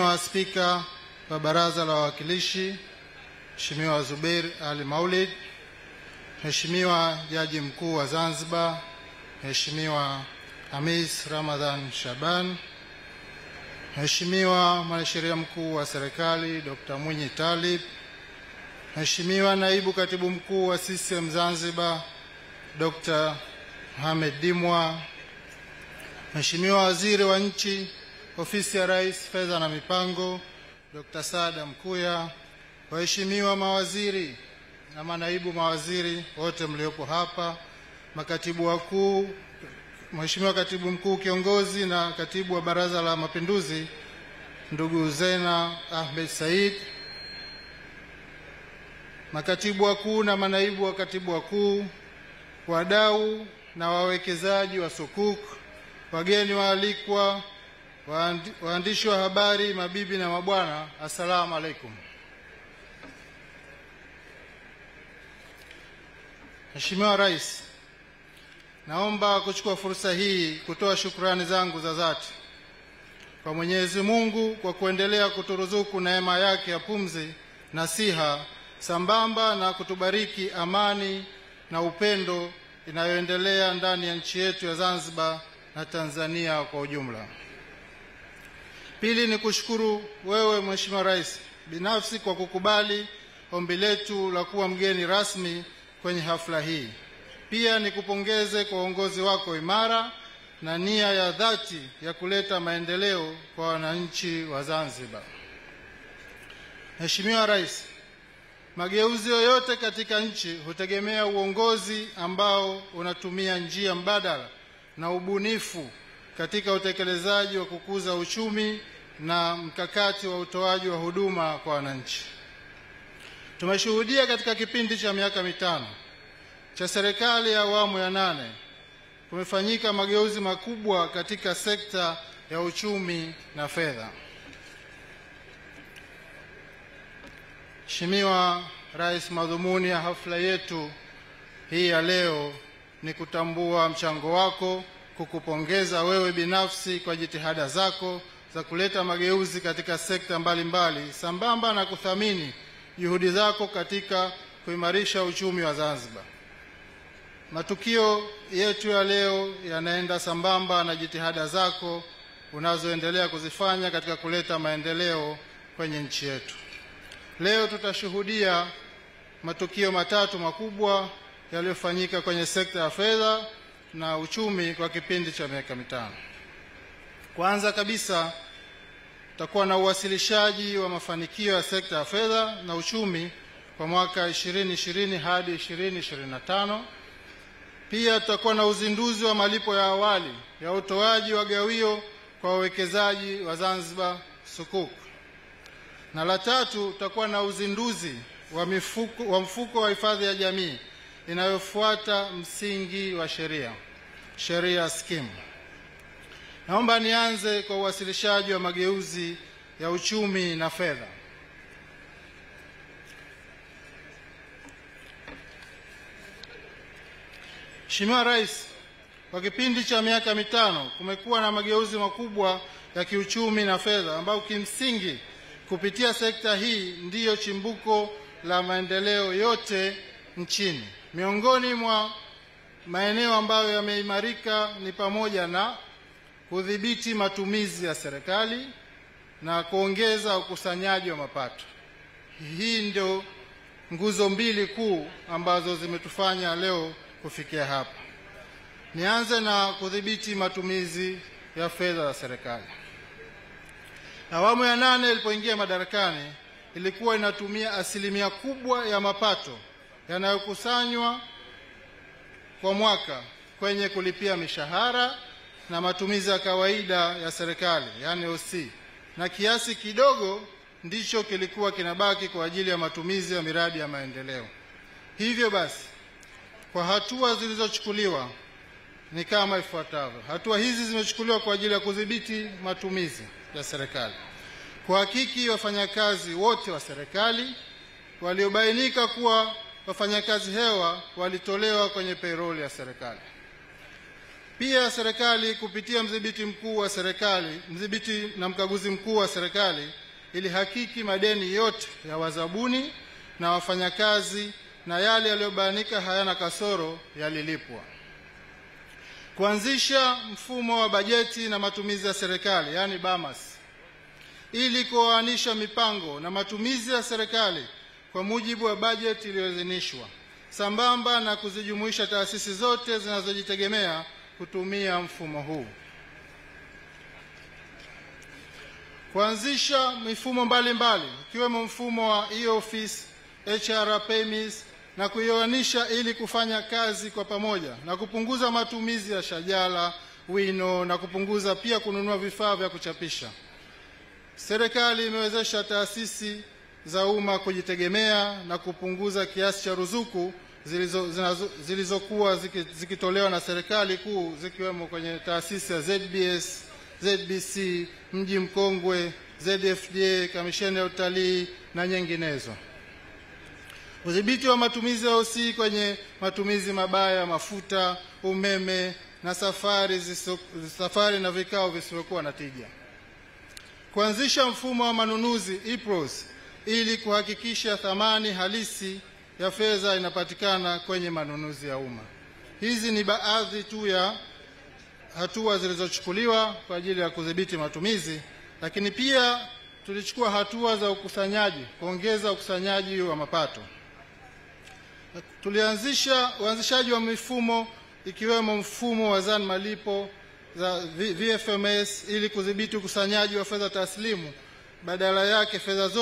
Mheshimiwa Spika wa Baraza la Wawakilishi, Mheshimiwa Zubeir Ali Maulid, Mheshimiwa Jaji Mkuu wa Zanzibar, Mheshimiwa Hamis Ramadhan Shaban, Mheshimiwa Mwanasheria Mkuu wa Serikali Dr. Mwinyi Talib, Mheshimiwa Naibu Katibu Mkuu wa CCM Zanzibar Dr. Mohamed Dimwa, Mheshimiwa Waziri wa Nchi, Ofisi ya Rais, Fedha na Mipango Dr. Saada Mkuya, waheshimiwa mawaziri na manaibu mawaziri wote mliopo hapa, makatibu wakuu, Mheshimiwa Katibu Mkuu Kiongozi na Katibu wa Baraza la Mapinduzi ndugu Zena Ahmed Said, makatibu wakuu na manaibu wa katibu wakuu, wadau na wawekezaji wa sukuk, wageni waalikwa, waandishi wa habari, mabibi na mabwana, assalamu alaikum. Mheshimiwa Rais, naomba kuchukua fursa hii kutoa shukrani zangu za dhati kwa Mwenyezi Mungu kwa kuendelea kuturuzuku neema yake ya pumzi na siha, sambamba na kutubariki amani na upendo inayoendelea ndani ya nchi yetu ya Zanzibar na Tanzania kwa ujumla. Pili, ni kushukuru wewe Mheshimiwa Rais binafsi kwa kukubali ombi letu la kuwa mgeni rasmi kwenye hafla hii. Pia nikupongeze kwa uongozi wako imara na nia ya dhati ya kuleta maendeleo kwa wananchi wa Zanzibar. Mheshimiwa Rais, mageuzi yoyote katika nchi hutegemea uongozi ambao unatumia njia mbadala na ubunifu katika utekelezaji wa kukuza uchumi na mkakati wa utoaji wa huduma kwa wananchi. Tumeshuhudia katika kipindi cha miaka mitano cha serikali ya awamu ya 8 kumefanyika mageuzi makubwa katika sekta ya uchumi na fedha. Mheshimiwa Rais, madhumuni ya hafla yetu hii ya leo ni kutambua mchango wako, kukupongeza wewe binafsi kwa jitihada zako za kuleta mageuzi katika sekta mbalimbali, sambamba na kuthamini juhudi zako katika kuimarisha uchumi wa Zanzibar. Matukio yetu ya leo yanaenda sambamba na jitihada zako unazoendelea kuzifanya katika kuleta maendeleo kwenye nchi yetu. Leo tutashuhudia matukio matatu makubwa yaliyofanyika kwenye sekta ya fedha na uchumi kwa kipindi cha miaka mitano. Kwanza kabisa, tutakuwa na uwasilishaji wa mafanikio ya sekta ya fedha na uchumi kwa mwaka 2020 hadi 2025. Pia tutakuwa na uzinduzi wa malipo ya awali ya utoaji wa gawio kwa wawekezaji wa Zanzibar sukuk. Na la tatu, tutakuwa na uzinduzi wa mfuko wa hifadhi ya jamii inayofuata msingi wa sheria scheme. Naomba nianze kwa uwasilishaji wa mageuzi ya uchumi na fedha. Mheshimiwa Rais, kwa kipindi cha miaka mitano kumekuwa na mageuzi makubwa ya kiuchumi na fedha ambayo kimsingi kupitia sekta hii ndiyo chimbuko la maendeleo yote nchini. Miongoni mwa maeneo ambayo yameimarika ni pamoja na kudhibiti matumizi ya serikali na kuongeza ukusanyaji wa mapato. Hii ndio nguzo mbili kuu ambazo zimetufanya leo kufikia hapa. Nianze na kudhibiti matumizi ya fedha za serikali. Awamu ya 8 ilipoingia madarakani ilikuwa inatumia asilimia kubwa ya mapato yanayokusanywa kwa mwaka kwenye kulipia mishahara na matumizi ya kawaida ya serikali, yani OC, na kiasi kidogo ndicho kilikuwa kinabaki kwa ajili ya matumizi ya miradi ya maendeleo. Hivyo basi, kwa hatua zilizochukuliwa ni kama ifuatavyo. Hatua hizi zimechukuliwa kwa ajili ya kudhibiti matumizi ya serikali: kuhakiki wafanyakazi wote wa serikali waliobainika kuwa wafanyakazi hewa walitolewa kwenye payroll ya serikali. Pia serikali kupitia mdhibiti na mkaguzi mkuu wa serikali ilihakiki madeni yote ya wazabuni na wafanyakazi, na yale yaliyobainika hayana kasoro yalilipwa. Kuanzisha mfumo wa bajeti na matumizi ya serikali, yani BAMAS, ili kuoanisha mipango na matumizi ya serikali kwa mujibu wa bajeti iliyoidhinishwa, sambamba na kuzijumuisha taasisi zote zinazojitegemea kutumia mfumo huu. Kuanzisha mifumo mbalimbali ikiwemo mfumo wa e-office, HR PayMis, na kuioanisha ili kufanya kazi kwa pamoja na kupunguza matumizi ya shajara, wino, na kupunguza pia kununua vifaa vya kuchapisha. Serikali imewezesha taasisi za umma kujitegemea na kupunguza kiasi cha ruzuku zilizokuwa zikitolewa na serikali kuu, zikiwemo kwenye taasisi ya ZBS, ZBC, Mji Mkongwe, ZFDA, Kamisheni ya Utalii na nyinginezo. Udhibiti wa matumizi ya OC kwenye matumizi mabaya ya mafuta, umeme na safari na vikao visivyokuwa na tija. Kuanzisha mfumo wa manunuzi EPROS ili kuhakikisha thamani halisi ya fedha inapatikana kwenye manunuzi ya umma. Hizi ni baadhi tu ya hatua zilizochukuliwa kwa ajili ya kudhibiti matumizi, lakini pia tulichukua hatua za ukusanyaji, kuongeza ukusanyaji wa mapato. Tulianzisha uanzishaji wa mifumo ikiwemo mfumo wa zana malipo za VFMS ili kudhibiti ukusanyaji wa fedha taslimu, badala yake fedha